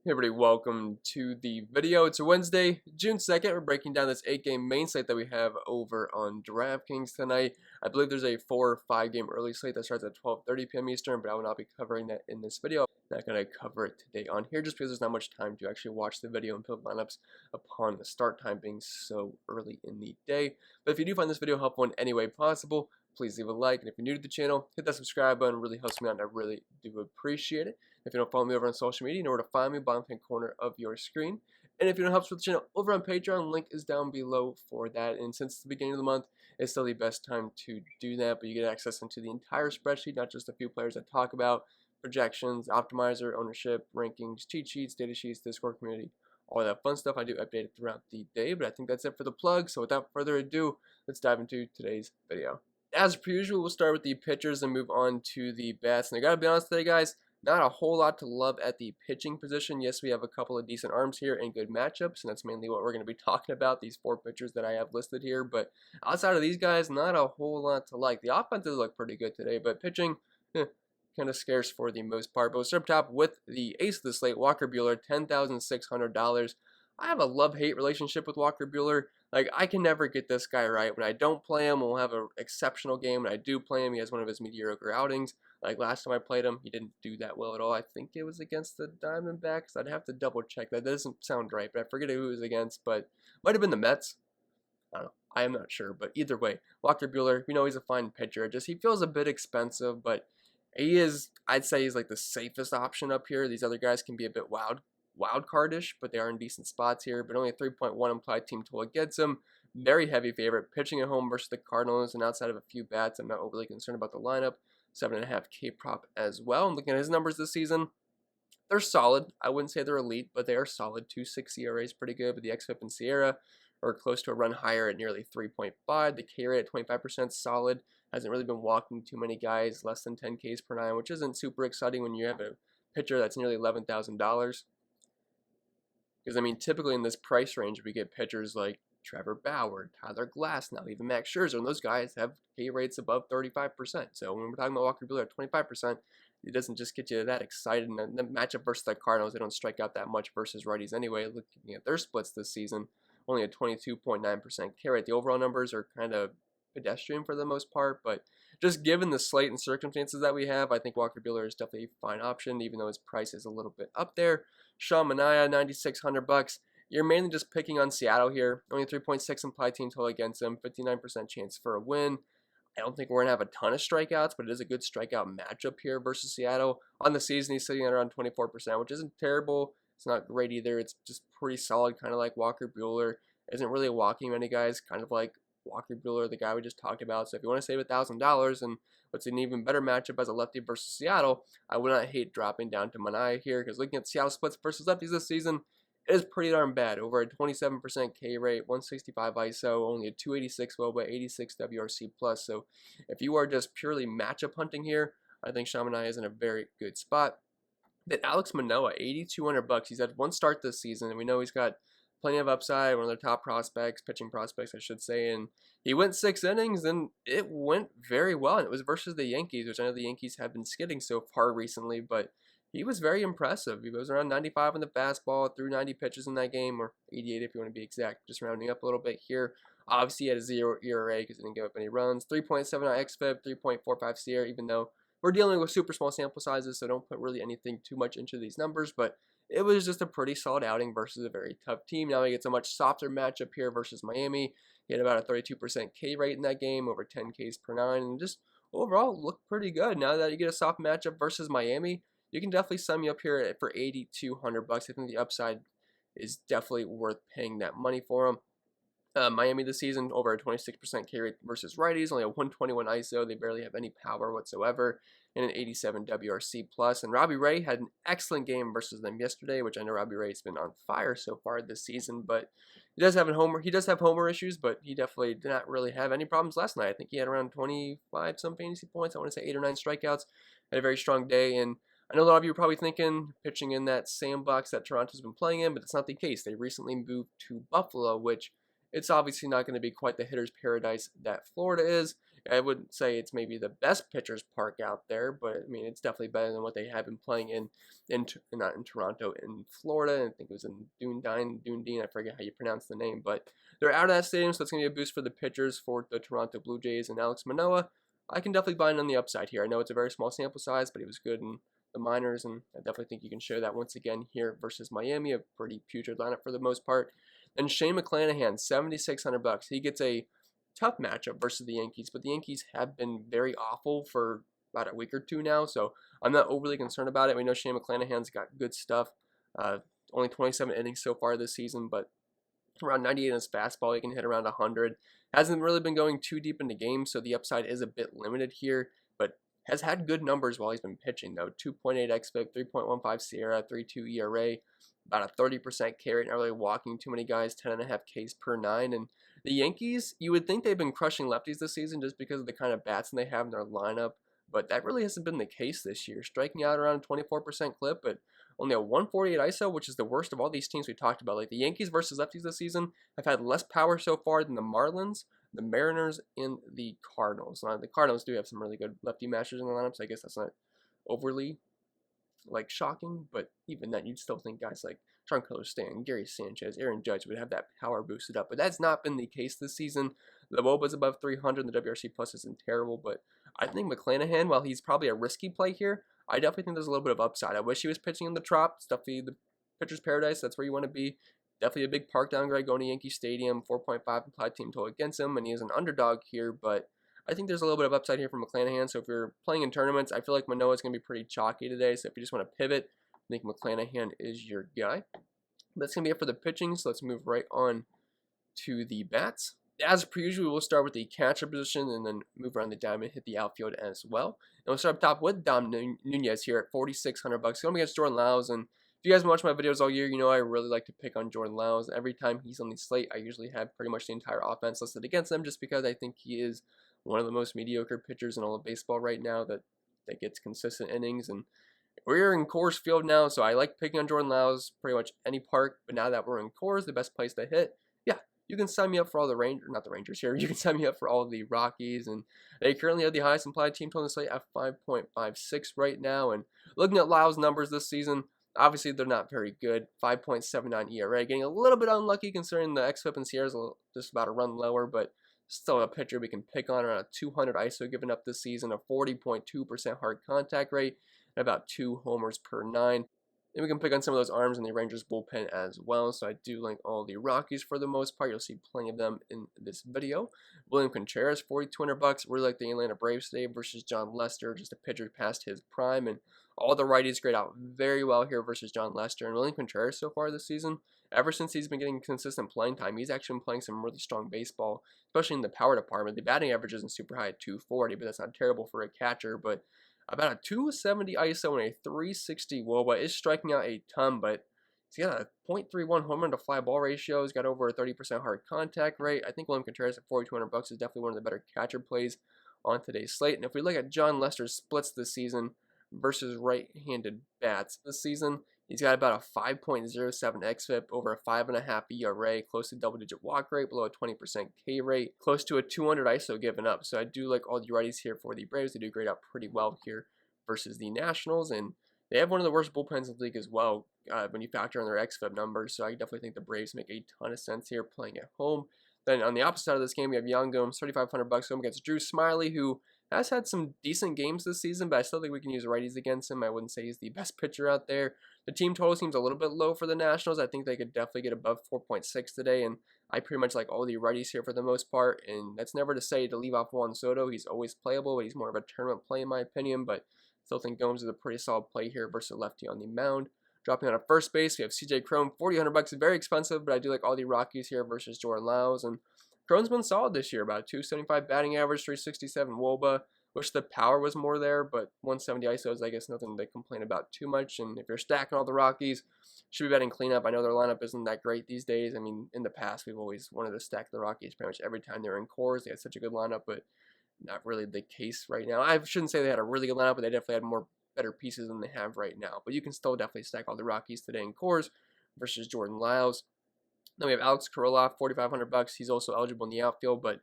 Hey everybody, welcome to the video. It's a Wednesday, June 2nd. We're breaking down this 8-game main slate that we have over on DraftKings tonight. I believe there's a 4 or 5 game early slate that starts at 12:30 p.m. Eastern, but I will not be covering that in this video. I'm not going to cover it today on here just because there's not much time to actually watch the video and build lineups upon the start time being so early in the day. But if you do find this video helpful in any way possible, please leave a like, and if you're new to the channel, hit that subscribe button. It really helps me out, and I really do appreciate it. If you don't follow me over on social media, you know where to find me, bottom right corner of your screen. And if you don't help support the channel over on Patreon, link is down below for that. And since it's the beginning of the month, it's still the best time to do that. But you get access into the entire spreadsheet, not just a few players I talk about, projections, optimizer, ownership, rankings, cheat sheets, data sheets, Discord community, all that fun stuff. I do update it throughout the day, but I think that's it for the plug. So without further ado, let's dive into today's video. As per usual, we'll start with the pitchers and move on to the bats. And I gotta be honest today, guys, not a whole lot to love at the pitching position. Yes, we have a couple of decent arms here and good matchups, and that's mainly what we're going to be talking about, these 4 pitchers that I have listed here. But outside of these guys, not a whole lot to like. The offenses look pretty good today, but pitching, kind of scarce for the most part. But we'll start up top with the ace of the slate, Walker Buehler, $10,600. I have a love-hate relationship with Walker Buehler. Like, I can never get this guy right. When I don't play him, we'll have an exceptional game. When I do play him, he has one of his mediocre outings. Like last time I played him, he didn't do that well at all. I think it was against the Diamondbacks. I'd have to double check. That doesn't sound right, but I forget who it was against. But might have been the Mets. I don't know. I am not sure. But either way, Walker Buehler, we know he's a fine pitcher. Just he feels a bit expensive, but he is, I'd say he's like the safest option up here. These other guys can be a bit wild cardish, but they are in decent spots here. But only a 3.1 implied team total gets him. Very heavy favorite. Pitching at home versus the Cardinals, and outside of a few bats, I'm not overly concerned about the lineup. 7.5K prop as well. I'm looking at his numbers this season. They're solid. I wouldn't say they're elite, but they are solid. 2.6 ERA is pretty good, but the xFIP and Sierra are close to a run higher at nearly 3.5. The K rate at 25% solid. Hasn't really been walking too many guys less than 10 Ks per nine, which isn't super exciting when you have a pitcher that's nearly $11,000. Because, I mean, typically in this price range, we get pitchers like Trevor Bauer, Tyler Glasnow, even Max Scherzer, and those guys have K rates above 35%. So when we're talking about Walker Buehler at 25%, it doesn't just get you that excited. And the matchup versus the Cardinals, they don't strike out that much versus righties anyway. Looking at their splits this season, only a 22.9% K rate. The overall numbers are kind of pedestrian for the most part, but just given the slate and circumstances that we have, I think Walker Buehler is definitely a fine option, even though his price is a little bit up there. Sean Manaea, $9,600. You're mainly just picking on Seattle here. Only 3.6 implied team total against them. 59% chance for a win. I don't think we're going to have a ton of strikeouts, but it is a good strikeout matchup here versus Seattle. On the season, he's sitting at around 24%, which isn't terrible. It's not great either. It's just pretty solid, kind of like Walker Buehler. Isn't really walking many guys, kind of like Walker Buehler, the guy we just talked about. So if you want to save $1,000 and what's an even better matchup as a lefty versus Seattle, I would not hate dropping down to Manaea here, because looking at Seattle splits versus lefties this season, it is pretty darn bad. Over a 27% K rate, 165 ISO, only a 286 WOBA, 86 WRC+. So if you are just purely matchup hunting here, I think Sean Manaea is in a very good spot. Then Alex Manoah, $8,200. He's had one start this season, and we know he's got plenty of upside, one of their top prospects, pitching prospects, I should say. And he went 6 innings, and it went very well. And it was versus the Yankees, which I know the Yankees have been skidding so far recently, but he was very impressive. He was around 95 on the fastball, threw 90 pitches in that game, or 88 if you want to be exact, just rounding up a little bit here. Obviously, he had a 0 ERA because he didn't give up any runs. 3.7 xFIP, 3.45 Sierra, even though we're dealing with super small sample sizes, so don't put really anything too much into these numbers. But it was just a pretty solid outing versus a very tough team. Now he gets a much softer matchup here versus Miami. He had about a 32% K rate in that game, over 10 Ks per nine, and just overall looked pretty good. Now that you get a soft matchup versus Miami, you can definitely sum me up here for $8,200. I think the upside is definitely worth paying that money for him. Miami this season, over a 26% K rate versus righties, only a 121 ISO. They barely have any power whatsoever, and an 87 WRC+. And Robbie Ray had an excellent game versus them yesterday, which I know Robbie Ray's been on fire so far this season, but he does have homer issues, but he definitely did not really have any problems last night. I think he had around 25 some fantasy points. I want to say 8 or 9 strikeouts. Had a very strong day, and I know a lot of you are probably thinking pitching in that sandbox that Toronto's been playing in, but it's not the case. They recently moved to Buffalo, which it's obviously not going to be quite the hitter's paradise that Florida is. I wouldn't say it's maybe the best pitcher's park out there, but I mean it's definitely better than what they have been playing not in Toronto, in Florida. I think it was in Dunedin. I forget how you pronounce the name, but they're out of that stadium, so it's gonna be a boost for the pitchers for the Toronto Blue Jays and Alex Manoah. I can definitely buy in on the upside here. I know it's a very small sample size, but he was good in the minors, and I definitely think you can show that once again here versus Miami, a pretty putrid lineup for the most part. And Shane McClanahan, $7,600. He gets a tough matchup versus the Yankees, but the Yankees have been very awful for about a week or two now, so I'm not overly concerned about it. We know Shane McClanahan's got good stuff. Only 27 innings so far this season, but around 98 in his fastball. He can hit around 100. Hasn't really been going too deep into games, so the upside is a bit limited here, but has had good numbers while he's been pitching, though. 2.8 xFIP, 3.15 SIERA, 3.2 ERA, about a 30% K rate, not really walking too many guys, 10.5 Ks per 9. And the Yankees, you would think they've been crushing lefties this season just because of the kind of bats they have in their lineup, but that really hasn't been the case this year. Striking out around a 24% clip, but only a 148 ISO, which is the worst of all these teams we talked about. Like the Yankees versus lefties this season have had less power so far than the Marlins, the Mariners, and the Cardinals. Now, the Cardinals do have some really good lefty matchers in the lineup, so I guess that's not overly like shocking, but even then, you'd still think guys like Giancarlo Stanton, Gary Sanchez, Aaron Judge would have that power boosted up, but that's not been the case this season. The WOBA's above 300, the WRC plus isn't terrible, but I think McClanahan, while he's probably a risky play here, I definitely think there's a little bit of upside. I wish he was pitching in the Trop. It's definitely the pitcher's paradise. That's where you want to be. Definitely a big park downgrade going to Yankee Stadium. 4.5 implied team total against him, and he is an underdog here, but I think there's a little bit of upside here from McClanahan. So if you're playing in tournaments, I feel like Manoah is going to be pretty chalky today. So if you just want to pivot, I think McClanahan is your guy. That's going to be it for the pitching, so let's move right on to the bats. As per usual, we'll start with the catcher position and then move around the diamond and hit the outfield as well. And we'll start up top with Dom Nunez here at $4,600. Going against Jordan Lyles, and if you guys watch my videos all year, you know I really like to pick on Jordan Lyles. Every time he's on the slate, I usually have pretty much the entire offense listed against him just because I think he is one of the most mediocre pitchers in all of baseball right now that gets consistent innings. And we're in Coors Field now, so I like picking on Jordan Lyles pretty much any park. But now that we're in Coors, the best place to hit, yeah, you can sign me up for all the Rangers here. You can sign me up for all of the Rockies, and they currently have the highest implied team total on the slate at 5.56 right now. And looking at Lyles' numbers this season, obviously they're not very good. 5.79 ERA, getting a little bit unlucky considering the xFIP and SIERA's just about a run lower, but still a pitcher we can pick on around a 200 ISO given up this season, a 40.2% hard contact rate, and about 2 homers per 9. And we can pick on some of those arms in the Rangers bullpen as well. So I do like all the Rockies for the most part. You'll see plenty of them in this video. William Contreras, $4,200. Really like the Atlanta Braves today versus John Lester. Just a pitcher past his prime. And all the righties grade out very well here versus John Lester. And William Contreras so far this season, ever since he's been getting consistent playing time, he's actually been playing some really strong baseball, especially in the power department. The batting average isn't super high at 240, but that's not terrible for a catcher. But about a 270 ISO and a 360 WOBA is striking out a ton, but he's got a .31 home run to fly ball ratio. He's got over a 30% hard contact rate. I think William Contreras at $4,200 is definitely one of the better catcher plays on today's slate. And if we look at John Lester's splits this season versus right-handed bats this season, he's got about a 5.07 xFIP, over a 5.5 ERA, close to double-digit walk rate, below a 20% K rate, close to a 200 ISO given up. So I do like all the righties here for the Braves. They do grade out pretty well here versus the Nationals, and they have one of the worst bullpens in the league as well when you factor in their xFIP numbers. So I definitely think the Braves make a ton of sense here playing at home. Then on the opposite side of this game, we have Yan Gomes, $3,500 home against Drew Smyly, who has had some decent games this season, but I still think we can use righties against him. I wouldn't say he's the best pitcher out there. The team total seems a little bit low for the Nationals. I think they could definitely get above 4.6 today, and I pretty much like all the righties here for the most part. And that's never to say to leave off Juan Soto. He's always playable, but he's more of a tournament play in my opinion. But still think Gomes is a pretty solid play here versus lefty on the mound. Dropping out of first base, we have CJ Cron, $4,100. Very expensive, but I do like all the Rockies here versus Jordan Lyles. And Cron's been solid this year, about 275 batting average, 367 WOBA. Wish the power was more there, but 170 ISOs, I guess nothing to complain about too much. And if you're stacking all the Rockies, should be betting cleanup. I know their lineup isn't that great these days. I mean, in the past, we've always wanted to stack the Rockies pretty much every time they're in Coors. They had such a good lineup, but not really the case right now. I shouldn't say they had a really good lineup, but they definitely had better pieces than they have right now. But you can still definitely stack all the Rockies today in Coors versus Jordan Lyles. Then we have Alex Kirilloff, $4,500. He's also eligible in the outfield, but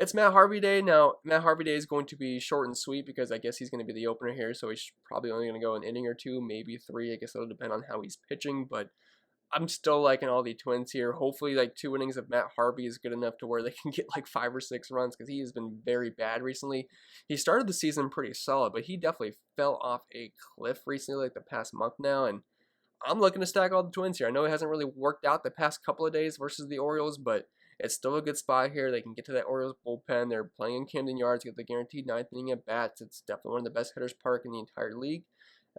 It's Matt Harvey Day. Now, Matt Harvey Day is going to be short and sweet because I guess he's going to be the opener here, so he's probably only going to go an inning or two, maybe three. I guess it'll depend on how he's pitching, but I'm still liking all the Twins here. Hopefully, like 2 innings of Matt Harvey is good enough to where they can get like 5 or 6 runs because he has been very bad recently. He started the season pretty solid, but he definitely fell off a cliff recently, like the past month now, and I'm looking to stack all the Twins here. I know it hasn't really worked out the past couple of days versus the Orioles, but it's still a good spot here. They can get to that Orioles bullpen. They're playing in Camden Yards, get the guaranteed 9th inning at bats. It's definitely one of the best hitters park in the entire league.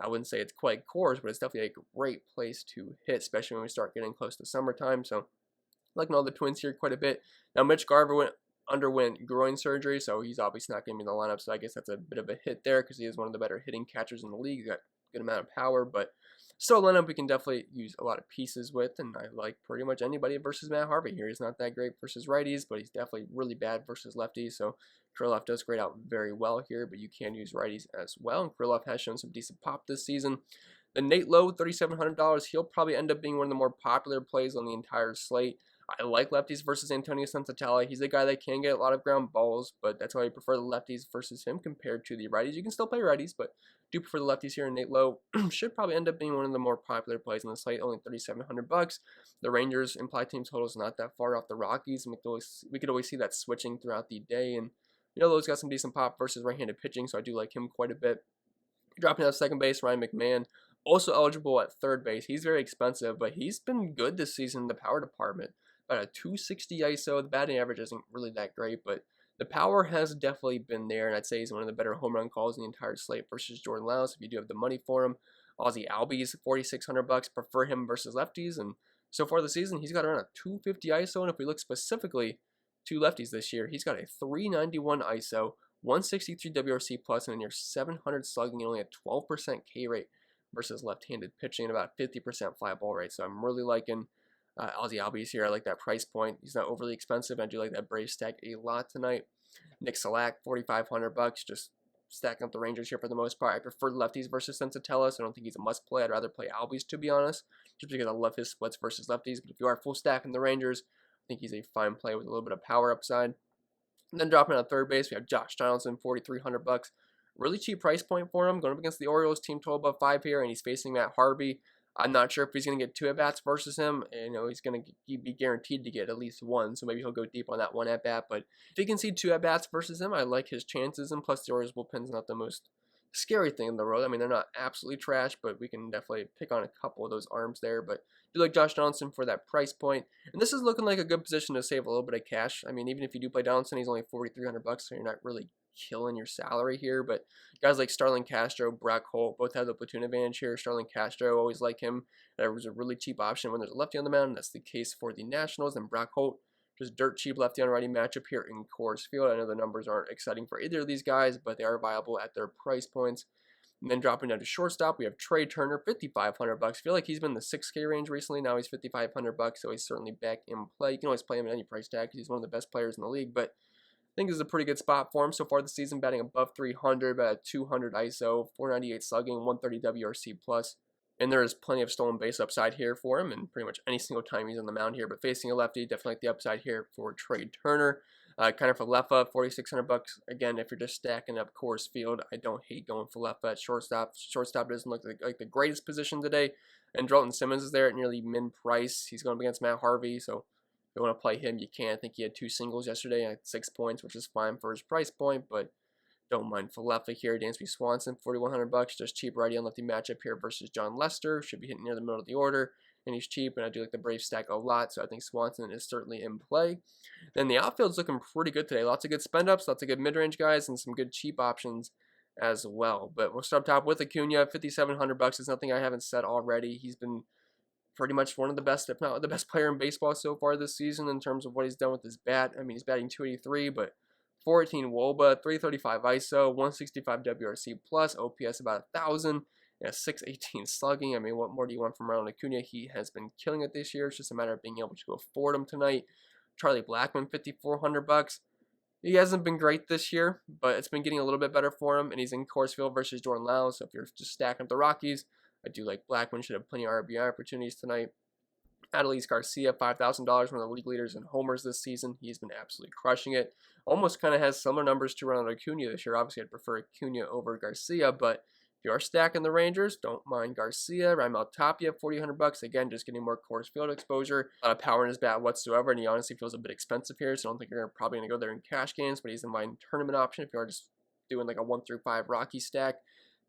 I wouldn't say it's quite Coors, but it's definitely a great place to hit, especially when we start getting close to summertime. So, liking all the Twins here quite a bit. Now, Mitch Garver underwent groin surgery, so he's obviously not going to be in the lineup. So I guess that's a bit of a hit there because he is one of the better hitting catchers in the league. He's got a good amount of power, but still a lineup we can definitely use a lot of pieces with, and I like pretty much anybody versus Matt Harvey here. He's not that great versus righties, but he's definitely really bad versus lefties, so Krylov does grade out very well here, but you can use righties as well, and Krylov has shown some decent pop this season. The Nate Lowe, $3,700, he'll probably end up being one of the more popular plays on the entire slate. I like lefties versus Antonio Sensatella. He's a guy that can get a lot of ground balls, but that's why I prefer the lefties versus him compared to the righties. You can still play righties, but do prefer the lefties here. And Nate Lowe should probably end up being one of the more popular plays on the slate, only $3,700. The Rangers' implied team total is not that far off the Rockies, and we could always see that switching throughout the day. And Lowe's got some decent pop versus right-handed pitching, so I do like him quite a bit. Dropping out second base, Ryan McMahon, also eligible at third base. He's very expensive, but he's been good this season in the power department. About a 260 ISO. The batting average isn't really that great, but the power has definitely been there, and I'd say he's one of the better home run calls in the entire slate versus Jordan Lyles if you do have the money for him. Ozzie Albies, $4,600. Prefer him versus lefties, and so far this season, he's got around a 250 ISO, and if we look specifically to lefties this year, he's got a 391 ISO, 163 WRC plus, and a near 700 slugging, and only a 12% K rate versus left-handed pitching, and about 50% fly ball rate. So I'm really liking Ozzie Albies here. I like that price point. He's not overly expensive. I do like that Brave stack a lot tonight. Nick Solak, $4,500. Just stacking up the Rangers here for the most part. I prefer lefties versus Sensatella, so I don't think he's a must play. I'd rather play Albies, to be honest, just because I love his splits versus lefties. But if you are full stack in the Rangers, I think he's a fine play with a little bit of power upside. And then dropping on third base, we have Josh Donaldson, $4,300. Really cheap price point for him. Going up against the Orioles, team total above 5 here, and he's facing Matt Harvey. I'm not sure if he's going to get 2 at-bats versus him. He's going to be guaranteed to get at least 1, so maybe he'll go deep on that 1 at-bat. But if he can see 2 at-bats versus him, I like his chances, and plus the Orioles bullpen's not the most scary thing in the world. I mean, they're not absolutely trash, but we can definitely pick on a couple of those arms there. But I do like Josh Donaldson for that price point. And this is looking like a good position to save a little bit of cash. I mean, even if you do play Donaldson, he's only $4,300, so you're not really killing your salary here. But guys like Starlin Castro, Brock Holt, both have the platoon advantage here. Starlin Castro, always like him. That was a really cheap option when there's a lefty on the mound, and that's the case for the Nationals. And Brock Holt, just dirt cheap lefty on righty matchup here in Coors Field. I know the numbers aren't exciting for either of these guys, but they are viable at their price points. And then dropping down to shortstop, we have Trey Turner, $5,500. I feel like he's been in the 6K range recently. Now he's $5,500, so he's certainly back in play. You can always play him at any price tag because he's one of the best players in the league, but I think this is a pretty good spot for him so far this season, batting above 300, about a 200 ISO, 498 slugging, 130 WRC plus. And there is plenty of stolen base upside here for him, and pretty much any single time he's on the mound here. But facing a lefty, definitely like the upside here for Trey Turner. Kind of for Leffa, $4,600. Again, if you're just stacking up Coors Field, I don't hate going for Leffa at shortstop. Shortstop doesn't look like the greatest position today. And Drelton Simmons is there at nearly min price. He's going up against Matt Harvey, so if you want to play him, you can. I think he had 2 singles yesterday at 6 points, which is fine for his price point, but don't mind Falefa here. Dansby Swanson, $4,100, just cheap righty on lefty matchup here versus John Lester. Should be hitting near the middle of the order, and he's cheap, and I do like the Brave stack a lot, so I think Swanson is certainly in play. Then the outfield's looking pretty good today. Lots of good spend-ups, lots of good mid-range guys, and some good cheap options as well. But we'll start up top with Acuna, $5,700. It's nothing I haven't said already. He's been pretty much one of the best, if not the best player in baseball so far this season in terms of what he's done with his bat. I mean, he's batting .283, but 418 WOBA, 335 ISO, 165 WRC plus, OPS about 1,000, and a 618 slugging. I mean, what more do you want from Ronald Acuna? He has been killing it this year. It's just a matter of being able to afford him tonight. Charlie Blackmon, $5,400. He hasn't been great this year, but it's been getting a little bit better for him, and he's in Coors Field versus Jordan Lyles. So if you're just stacking up the Rockies, I do like Blackmon. Should have plenty of RBI opportunities tonight. Adolis Garcia, $5,000, one of the league leaders in homers this season. He's been absolutely crushing it. Almost kind of has similar numbers to Ronald Acuna this year. Obviously, I'd prefer Acuna over Garcia, but if you are stacking the Rangers, don't mind Garcia. Raimel Tapia, $4,000. Again, just getting more Coors Field exposure. A lot of power in his bat whatsoever, and he honestly feels a bit expensive here, so I don't think you're probably going to go there in cash games, but he's in my tournament option if you are just doing like a 1 through 5 Rocky stack.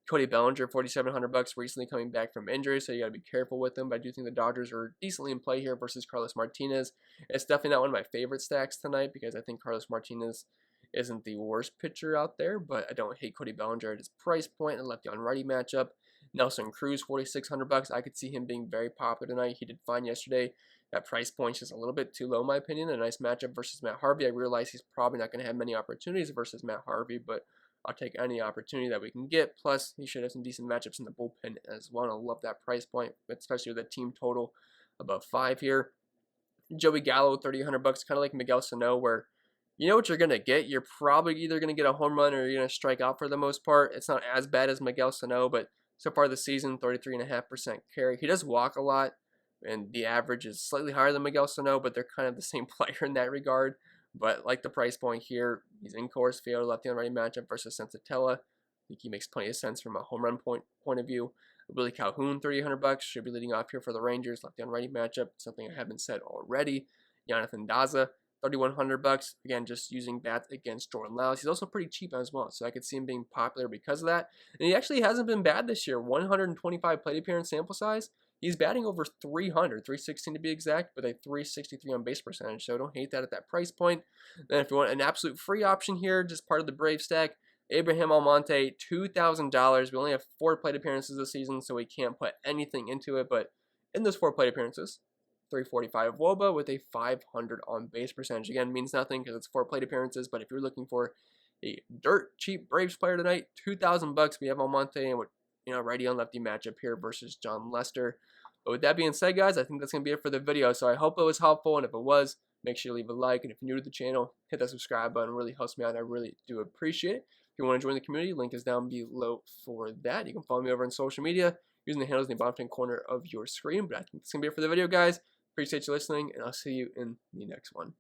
Cody Bellinger, $4,700, recently coming back from injury, so you got to be careful with him. But I do think the Dodgers are decently in play here versus Carlos Martinez. It's definitely not one of my favorite stacks tonight because I think Carlos Martinez isn't the worst pitcher out there, but I don't hate Cody Bellinger at his price point and lefty on righty matchup. Nelson Cruz, $4,600. I could see him being very popular tonight. He did fine yesterday. That price point's just a little bit too low, in my opinion. A nice matchup versus Matt Harvey. I realize he's probably not going to have many opportunities versus Matt Harvey, but I'll take any opportunity that we can get. Plus, he should have some decent matchups in the bullpen as well. I love that price point, especially with the team total above 5 here. Joey Gallo, $3,800, kind of like Miguel Sano, where you know what you're going to get. You're probably either going to get a home run or you're going to strike out for the most part. It's not as bad as Miguel Sano, but so far this season, 33.5% carry. He does walk a lot, and the average is slightly higher than Miguel Sano, but they're kind of the same player in that regard. But like the price point here, he's in Coors Field, lefty on righty matchup versus Sensatella. I think he makes plenty of sense from a home run point of view. Willie Calhoun, $3,800, should be leading off here for the Rangers, lefty on righty matchup, something I haven't said already. Jonathan Daza, $3,100, again, just using bats against Jordan Lyles. He's also pretty cheap as well, so I could see him being popular because of that. And he actually hasn't been bad this year. 125 plate appearance sample size. He's batting over 300, 316 to be exact, with a 363 on base percentage, so don't hate that at that price point. Then if you want an absolute free option here, just part of the Brave stack, Abraham Almonte, $2,000. We only have 4 plate appearances this season, so we can't put anything into it, but in those 4 plate appearances, 345 WOBA with a 500 on base percentage. Again, means nothing because it's 4 plate appearances, but if you're looking for a dirt cheap Braves player tonight, $2,000, we have Almonte, and righty on lefty matchup here versus John Lester. But with that being said, guys, I think that's going to be it for the video. So I hope it was helpful, and if it was, make sure you leave a like. And if you're new to the channel, hit that subscribe button. It really helps me out, and I really do appreciate it. If you want to join the community, link is down below for that. You can follow me over on social media using the handles in the bottom right corner of your screen. But I think that's going to be it for the video, guys. Appreciate you listening, and I'll see you in the next one.